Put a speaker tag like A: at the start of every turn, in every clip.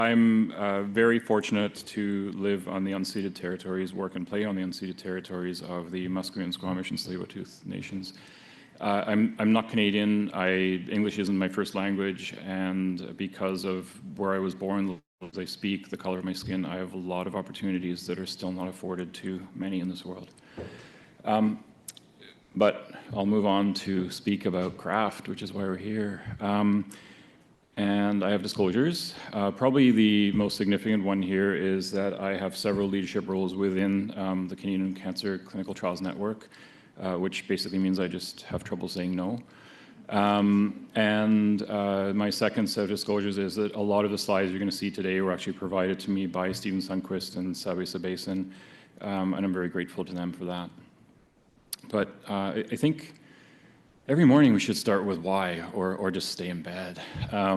A: I'm very fortunate to live on the unceded territories, work and play on the unceded territories of the Musqueam, Squamish, and Tsleil-Waututh nations. I'm not Canadian. English isn't my first language, and because of where I was born, as I speak, the color of my skin, I have a lot of opportunities that are still not afforded to many in this world. But I'll move on to speak about craft, which is why we're here. And I have disclosures. Probably the most significant one here is that I have several leadership roles within the Canadian Cancer Clinical Trials Network, which basically means I just have trouble saying no. My second set of disclosures is that a lot of the slides you're going to see today were actually provided to me by Stephen Sundquist and Sabi Sabason, and I'm very grateful to them for that. But I think every morning we should start with why, or just stay in bed. I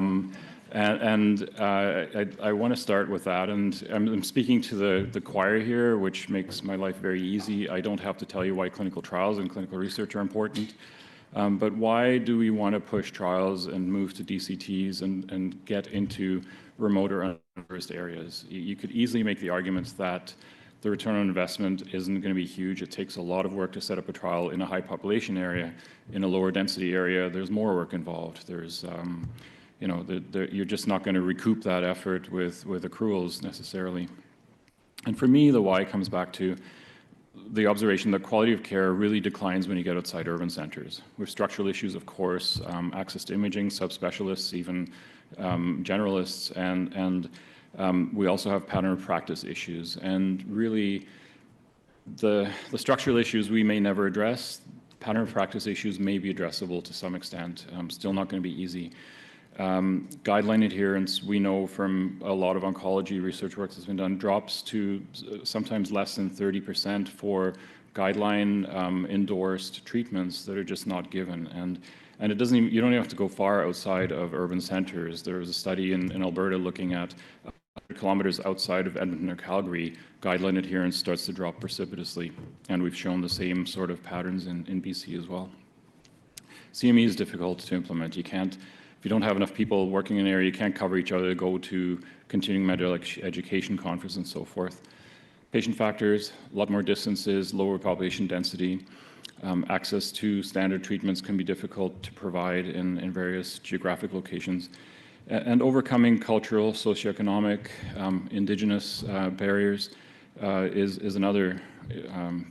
A: want to start with that, and I'm speaking to the choir here, which makes my life very easy. I don't have to tell you why clinical trials and clinical research are important, but why do we want to push trials and move to DCTs and get into remote or underserved areas? You could easily make the arguments that the return on investment isn't going to be huge. It takes a lot of work to set up a trial in a high population area. In a lower density area, there's more work involved. There's, you're just not going to recoup that effort with accruals necessarily. And for me, the why comes back to the observation that quality of care really declines when you get outside urban centers. With structural issues, of course, access to imaging, subspecialists, even generalists, and we also have pattern of practice issues, and really the structural issues we may never address. Pattern of practice issues may be addressable to some extent, still not going to be easy. Guideline adherence, we know from a lot of oncology research work that's been done, drops to sometimes less than 30% for guideline endorsed treatments that are just not given. And it doesn't even, you don't even have to go far outside of urban centers. There was a study in Alberta looking at 100 kilometers outside of Edmonton or Calgary, guideline adherence starts to drop precipitously. And we've shown the same sort of patterns in BC as well. CME is difficult to implement. You can't, if you don't have enough people working in an area, you can't cover each other to go to continuing medical education conference and so forth. Patient factors, a lot more distances, lower population density. Access to standard treatments can be difficult to provide in various geographic locations. And overcoming cultural, socioeconomic, indigenous barriers is another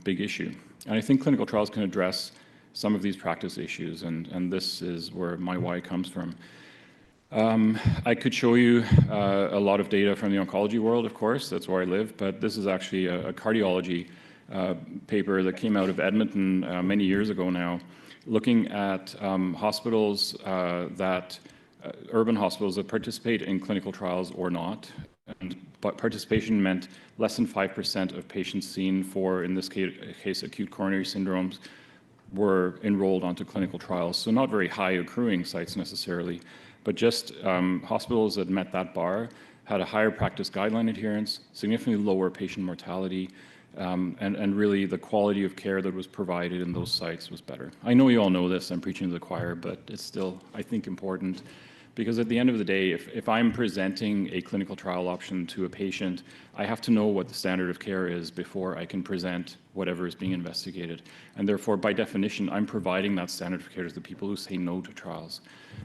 A: big issue. And I think clinical trials can address some of these practice issues, and this is where my why comes from. I could show you a lot of data from the oncology world, of course, that's where I live, but this is actually a cardiology paper that came out of Edmonton many years ago now, looking at hospitals urban hospitals that participate in clinical trials or not. But participation meant less than 5% of patients seen for, in this case, acute coronary syndromes were enrolled onto clinical trials. So not very high accruing sites necessarily, but just hospitals that met that bar had a higher practice guideline adherence, significantly lower patient mortality, and really the quality of care that was provided in those sites was better. I know you all know this, I'm preaching to the choir, but it's still, I think, important. Because at the end of the day, if I'm presenting a clinical trial option to a patient, I have to know what the standard of care is before I can present whatever is being investigated. And therefore, by definition, I'm providing that standard of care to the people who say no to trials.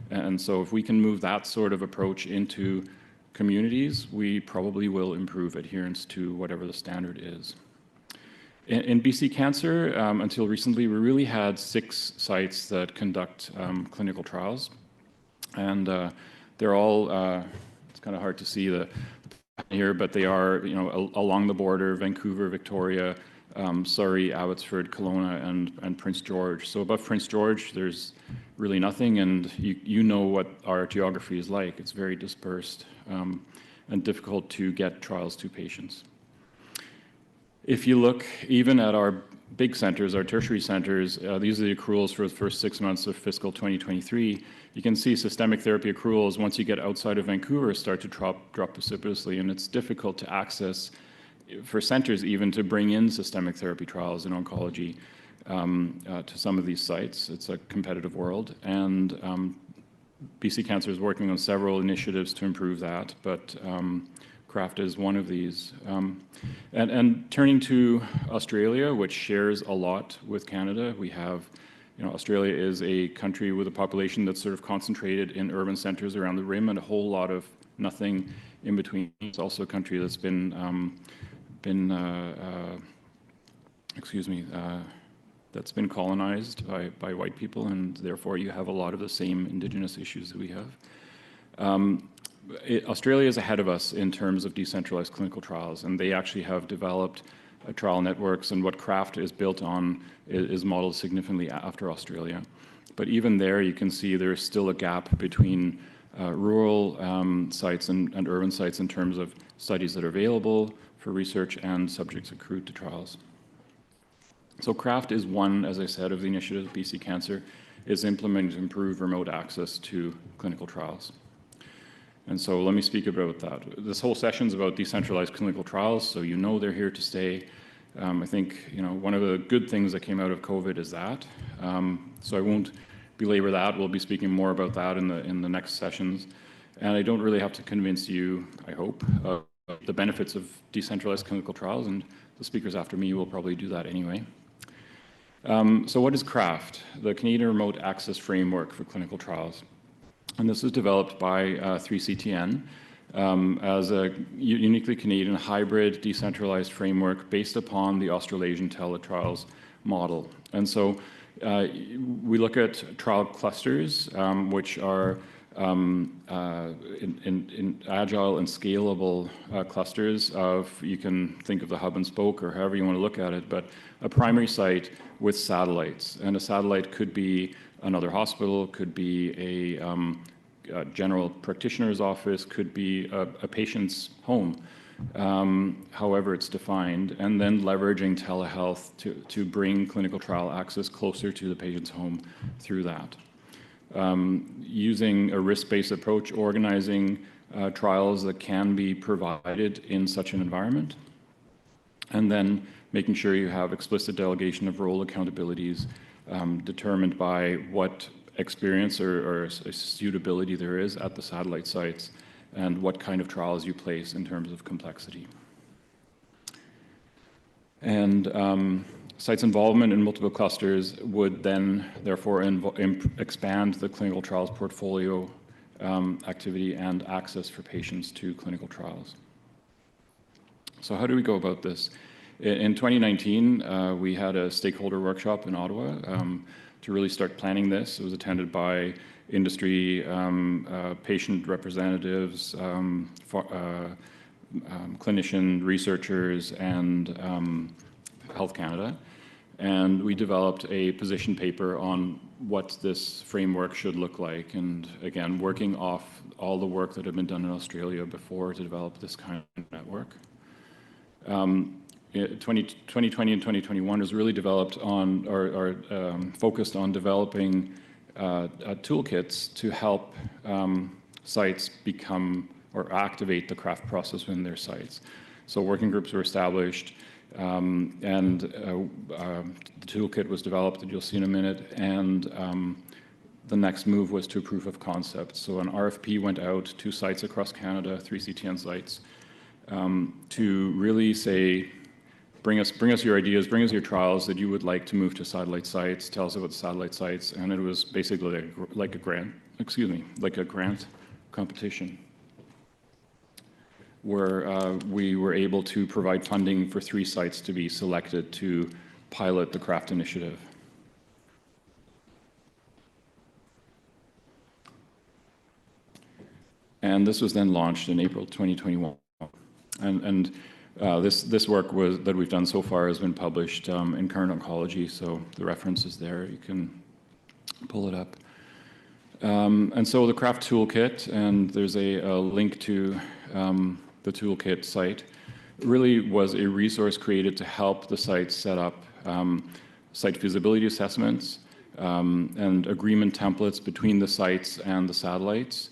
A: And so if we can move that sort of approach into communities, we probably will improve adherence to whatever the standard is. In BC Cancer, until recently, we really had 6 sites that conduct clinical trials. And they're all, it's kind of hard to see the here, but they are, along the border, Vancouver, Victoria, Surrey, Abbotsford, Kelowna, and Prince George. So above Prince George, there's really nothing, and you know what our geography is like. It's very dispersed and difficult to get trials to patients. If you look even at our big centers, our tertiary centers, these are the accruals for the first 6 months of fiscal 2023. You can see systemic therapy accruals, once you get outside of Vancouver, start to drop precipitously, and it's difficult to access, for centers even, to bring in systemic therapy trials in oncology to some of these sites. It's a competitive world, and BC Cancer is working on several initiatives to improve that, but CRAFT is one of these. And turning to Australia, which shares a lot with Canada, we have, Australia is a country with a population that's sort of concentrated in urban centers around the rim and a whole lot of nothing in between. It's also a country that's that's been colonized by white people, and therefore you have a lot of the same Indigenous issues that we have. Australia is ahead of us in terms of decentralized clinical trials, and they actually have developed trial networks, and what CRAFT is built on is modeled significantly after Australia. But even there, you can see there's still a gap between rural sites and urban sites in terms of studies that are available for research and subjects accrued to trials. So CRAFT is one, as I said, of the initiatives BC Cancer is implementing to improve remote access to clinical trials. And so let me speak about that. This whole session is about decentralized clinical trials, so they're here to stay. I think one of the good things that came out of COVID is that. So I won't belabor that. We'll be speaking more about that in the next sessions. And I don't really have to convince you, I hope, of the benefits of decentralized clinical trials, and the speakers after me will probably do that anyway. So what is CRAFT? The Canadian Remote Access Framework for Clinical Trials. And this was developed by 3CTN as a uniquely Canadian hybrid decentralized framework based upon the Australasian teletrials model. And so we look at trial clusters, which are in agile and scalable clusters of, you can think of the hub and spoke or however you want to look at it, but a primary site with satellites. And a satellite could be another hospital, could be a general practitioner's office, could be a patient's home, however it's defined, and then leveraging telehealth to bring clinical trial access closer to the patient's home through that. Using a risk-based approach, organizing trials that can be provided in such an environment, and then making sure you have explicit delegation of role accountabilities determined by what experience or suitability there is at the satellite sites and what kind of trials you place in terms of complexity. And sites' involvement in multiple clusters would then therefore expand the clinical trials portfolio activity and access for patients to clinical trials. So how do we go about this? In 2019, we had a stakeholder workshop in Ottawa to really start planning this. It was attended by industry, patient representatives, clinician researchers, and Health Canada. And we developed a position paper on what this framework should look like. And again, working off all the work that had been done in Australia before to develop this kind of network. 2020 and 2021 was really developed on, or focused on developing toolkits to help sites become or activate the CRAFT process within their sites. So working groups were established, and the toolkit was developed that you'll see in a minute, and the next move was to a proof of concept. So an RFP went out to sites across Canada, 3CTN sites, to really say, bring us your ideas, bring us your trials that you would like to move to satellite sites, tell us about the satellite sites, and it was basically like a grant competition, where we were able to provide funding for 3 sites to be selected to pilot the CRAFT initiative. And this was then launched in April 2021. And this work that we've done so far has been published in Current Oncology, so the reference is there. You can pull it up. And so the CRAFT toolkit, and there's a link to the toolkit site, really was a resource created to help the sites set up site feasibility assessments and agreement templates between the sites and the satellites,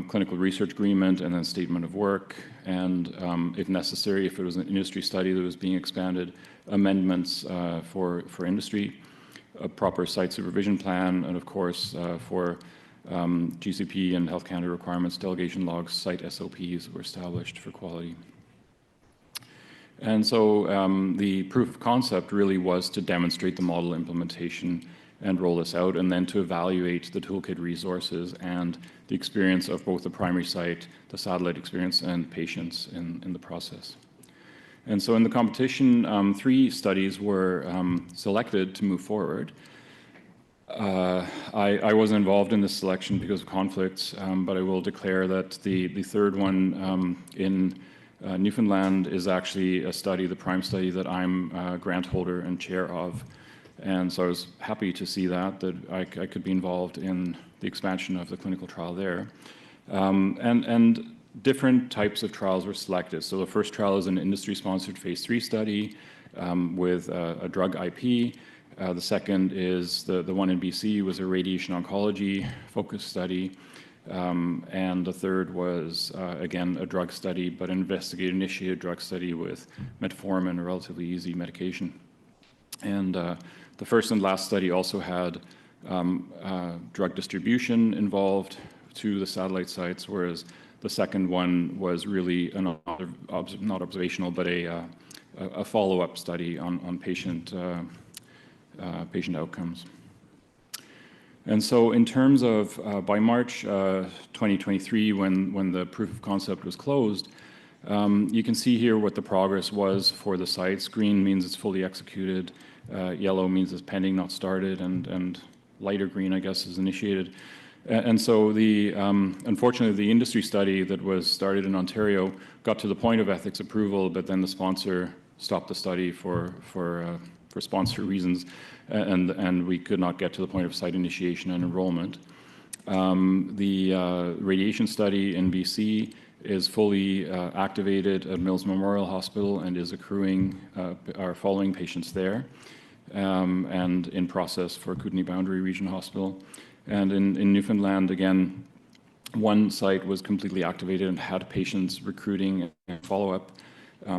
A: clinical research agreement, and then statement of work, and if necessary, if it was an industry study that was being expanded, amendments for industry, a proper site supervision plan, and of course for GCP and Health Canada requirements, delegation logs, site SOPs were established for quality. And so the proof of concept really was to demonstrate the model implementation and roll this out, and then to evaluate the toolkit resources and the experience of both the primary site, the satellite experience, and patients in the process. And so in the competition, 3 studies were selected to move forward. I wasn't involved in this selection because of conflicts, but I will declare that the third one in Newfoundland is actually a study, the PRIME study, that I'm a grant holder and chair of. And so I was happy to see that I could be involved in the expansion of the clinical trial there. And different types of trials were selected. So the first trial is an industry-sponsored phase 3 study with a drug IP. The second is the one in BC was a radiation oncology focused study. And the third was, again, a drug study, but an investigator-initiated drug study with metformin, a relatively easy medication. And the first and last study also had drug distribution involved to the satellite sites, whereas the second one was really not observational, but a follow-up study on patient outcomes. And so in terms of by March 2023, when the proof of concept was closed, you can see here what the progress was for the sites. Green means it's fully executed. Yellow means it's pending, not started, and lighter green, I guess, is initiated. And so unfortunately, the industry study that was started in Ontario got to the point of ethics approval, but then the sponsor stopped the study for sponsor reasons, and we could not get to the point of site initiation and enrollment. The radiation study in BC is fully activated at Mills Memorial Hospital and is following patients there, and in process for Kootenay Boundary Region Hospital. And in Newfoundland, again, one site was completely activated and had patients recruiting and follow-up.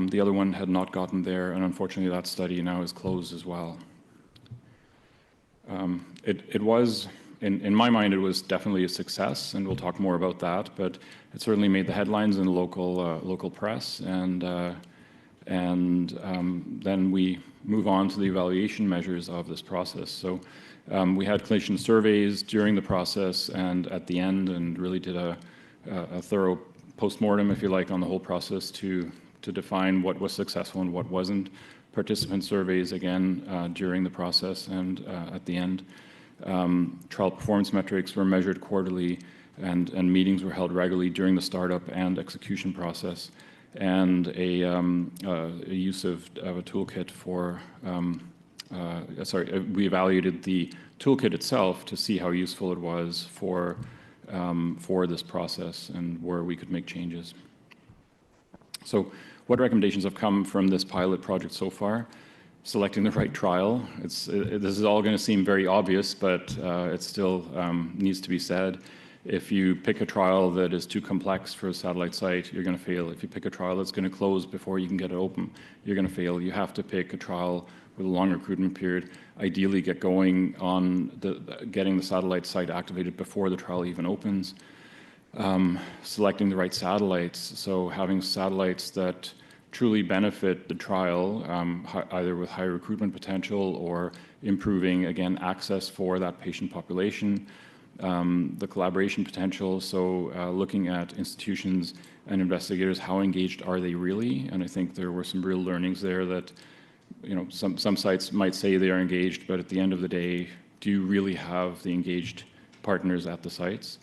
A: The other one had not gotten there, and unfortunately that study now is closed as well. It was, in my mind, it was definitely a success, and we'll talk more about that, but it certainly made the headlines in the local press, and then we move on to the evaluation measures of this process. So we had clinician surveys during the process and at the end, and really did a thorough post-mortem, if you like, on the whole process to define what was successful and what wasn't. Participant surveys, again, during the process and at the end. Trial performance metrics were measured quarterly, and meetings were held regularly during the startup and execution process. And a use of a toolkit we evaluated the toolkit itself to see how useful it was for this process and where we could make changes. So what recommendations have come from this pilot project so far? Selecting the right trial. This is all going to seem very obvious, but it still needs to be said. If you pick a trial that is too complex for a satellite site, you're going to fail. If you pick a trial that's going to close before you can get it open, you're going to fail. You have to pick a trial with a long recruitment period. Ideally, get going on getting the satellite site activated before the trial even opens. Selecting the right satellites, so having satellites that truly benefit the trial, either with high recruitment potential or improving, again, access for that patient population. The collaboration potential, so looking at institutions and investigators, how engaged are they really? And I think there were some real learnings there that, some sites might say they are engaged, but at the end of the day, do you really have the engaged partners at the sites?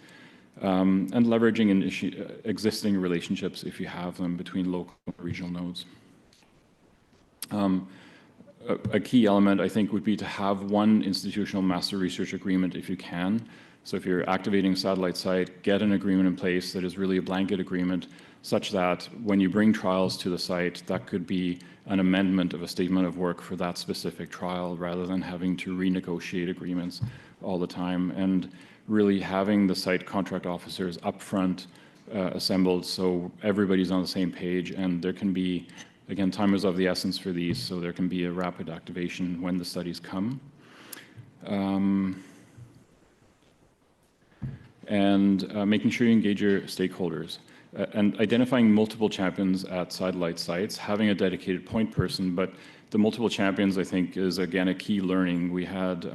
A: And leveraging existing relationships, if you have them, between local and regional nodes. A key element, I think, would be to have one institutional master research agreement if you can. So if you're activating a satellite site, get an agreement in place that is really a blanket agreement, such that when you bring trials to the site, that could be an amendment of a statement of work for that specific trial, rather than having to renegotiate agreements all the time. And really having the site contract officers upfront assembled so everybody's on the same page, and there can be, again, time is of the essence for these, so there can be a rapid activation when the studies come. and making sure you engage your stakeholders. And identifying multiple champions at satellite sites, having a dedicated point person, but the multiple champions, I think, is again a key learning. We had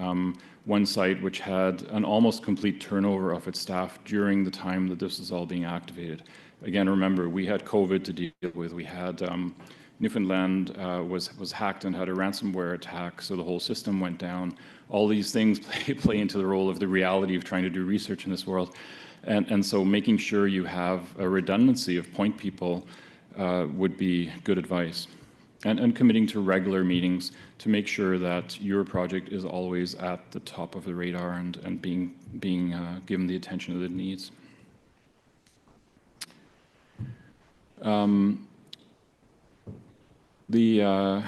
A: one site which had an almost complete turnover of its staff during the time that this was all being activated. Again, remember, we had COVID to deal with. We had Newfoundland was hacked and had a ransomware attack, so the whole system went down. All these things play into the role of the reality of trying to do research in this world. And so making sure you have a redundancy of point people would be good advice. And committing to regular meetings to make sure that your project is always at the top of the radar and being given the attention that it needs. The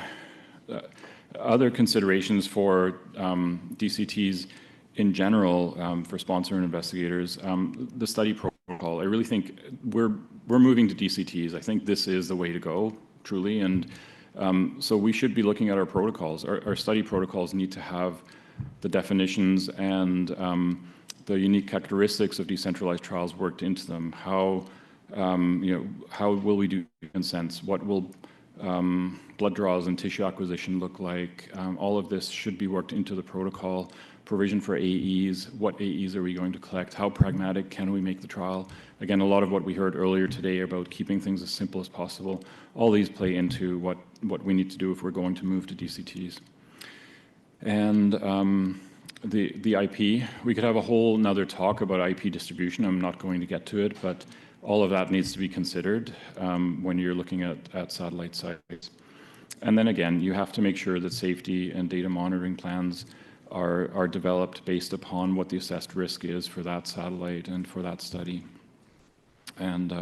A: other considerations for DCTs in general for sponsor and investigators, the study protocol. I really think we're moving to DCTs. I think this is the way to go, truly, and so we should be looking at our protocols. Our study protocols need to have the definitions and the unique characteristics of decentralized trials worked into them. How how will we do consents? What will blood draws and tissue acquisition look like? All of this should be worked into the protocol. Provision for AEs, what AEs are we going to collect? How pragmatic can we make the trial? Again, a lot of what we heard earlier today about keeping things as simple as possible, all these play into what we need to do if we're going to move to DCTs. And the IP, we could have a whole nother talk about IP distribution. I'm not going to get to it, but all of that needs to be considered when you're looking at satellite sites. And then again, you have to make sure that safety and data monitoring plans are developed based upon what the assessed risk is for that satellite and for that study. And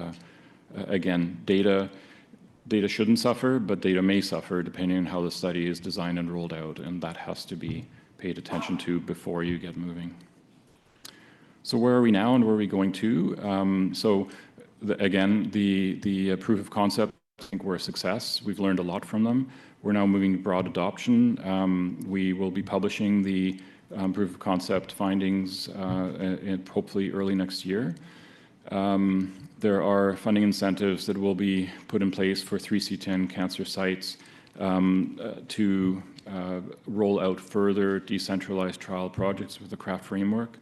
A: again, data shouldn't suffer, but data may suffer depending on how the study is designed and rolled out, and that has to be paid attention to before you get moving. So where are we now and where are we going to? Again, the proof of concept, I think were a success. We've learned a lot from them. We're now moving to broad adoption. We will be publishing the proof of concept findings hopefully early next year. There are funding incentives that will be put in place for 3C10 cancer sites to roll out further decentralized trial projects with the CRAFT framework,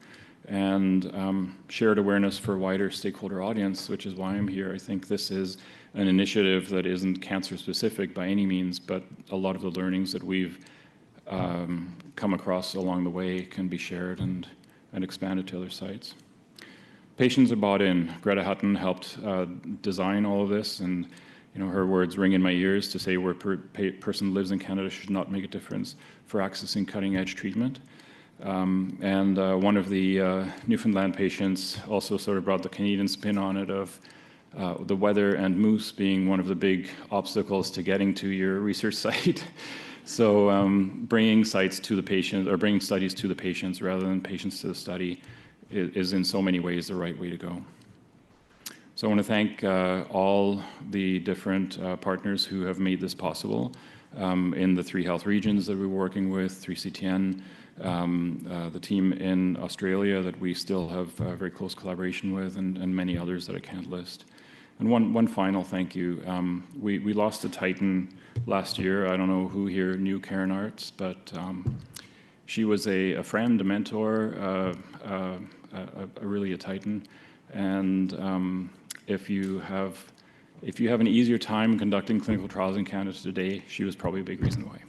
A: and shared awareness for a wider stakeholder audience, which is why I'm here. I think this is an initiative that isn't cancer specific by any means, but a lot of the learnings that we've come across along the way can be shared and expanded to other sites. Patients are bought in. Greta Hutton helped design all of this, and her words ring in my ears to say where a person lives in Canada should not make a difference for accessing cutting-edge treatment. And one of the Newfoundland patients also sort of brought the Canadian spin on it of the weather and moose being one of the big obstacles to getting to your research site. So bringing sites to the patient, or bringing studies to the patients rather than patients to the study is in so many ways the right way to go. So I want to thank all the different partners who have made this possible in the 3 health regions that we're working with, 3CTN, the team in Australia that we still have very close collaboration with, and many others that I can't list. And one final thank you. We lost a Titan last year. I don't know who here knew Karen Arts, but she was a friend, a mentor, really a Titan. And if you have an easier time conducting clinical trials in Canada today, she was probably a big reason why.